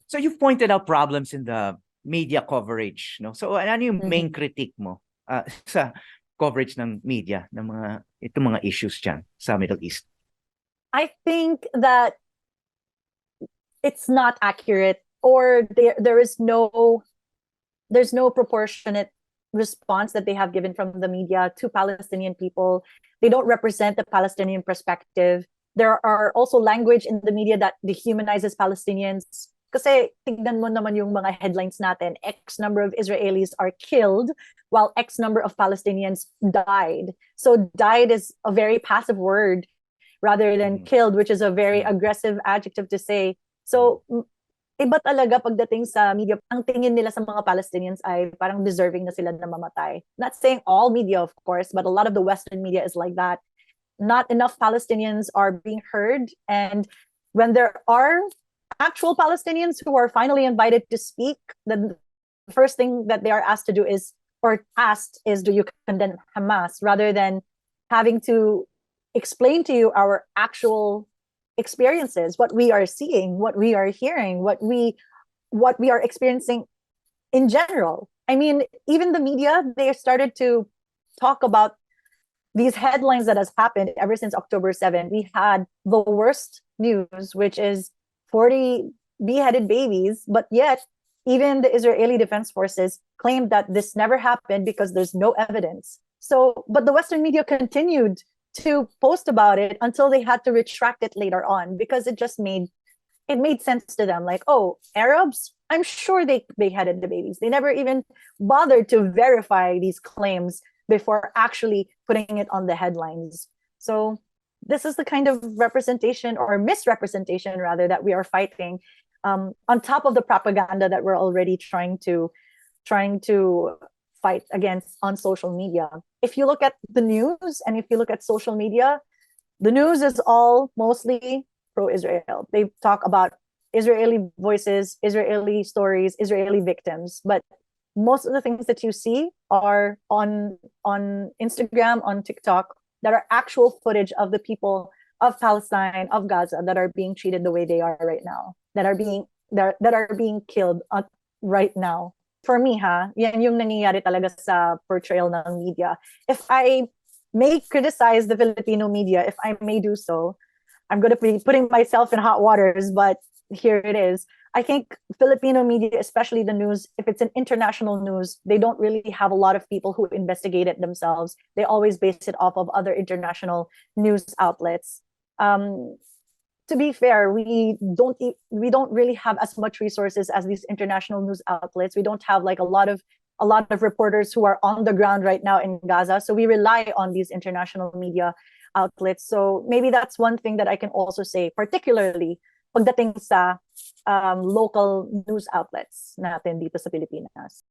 So you've pointed out problems in the media coverage, no? So ano yung main critique mo sa coverage ng media ng itong mga issues diyan sa Middle East? I think that it's not accurate, or there's no proportionate response that they have given from the media to Palestinian people. They don't represent the Palestinian perspective. There are also language in the media that dehumanizes Palestinians. Kasi tignan mo naman yung mga headlines natin, X number of Israelis are killed while X number of Palestinians died. So died is a very passive word rather than killed, which is a very aggressive adjective to say. So iba talaga pagdating sa media, ang tingin nila sa mga Palestinians ay parang deserving na sila na mamatay. Not saying all media, of course, but a lot of the Western media is like that. Not enough Palestinians are being heard. And when there are actual Palestinians who are finally invited to speak, the first thing that they are asked to do is, do you condemn Hamas, rather than having to explain to you our actual experiences, what we are seeing, what we are hearing, what we are experiencing in general. I mean, even the media, they started to talk about these headlines that has happened ever since October 7. We had the worst news, which is 40 beheaded babies, but yet even the Israeli Defense Forces claimed that this never happened because there's no evidence. So, but the Western media continued to post about it until they had to retract it later on, because it made sense to them. Like, oh, Arabs, I'm sure they beheaded the babies. They never even bothered to verify these claims before actually putting it on the headlines. So this is the kind of representation, or misrepresentation rather, that we are fighting, on top of the propaganda that we're already trying to fight against on social media. If you look at the news and if you look at social media, the news is all mostly pro-Israel. They talk about Israeli voices, Israeli stories, Israeli victims, but most of the things that you see are on Instagram, on TikTok, that are actual footage of the people of Palestine, of Gaza, that are being treated the way they are right now, that are being killed right now. For me, yan yung nangyayari talaga sa portrayal ng media. If I may criticize the Filipino media, if I may do so, I'm going to be putting myself in hot waters, but here it is. I think Filipino media, especially the news, if it's an international news, they don't really have a lot of people who investigate it themselves. They always base it off of other international news outlets. To be fair, we don't really have as much resources as these international news outlets. We don't have like a lot of reporters who are on the ground right now in Gaza. So we rely on these international media outlets. So maybe that's one thing that I can also say, particularly pagdating sa local news outlets natin dito sa Pilipinas.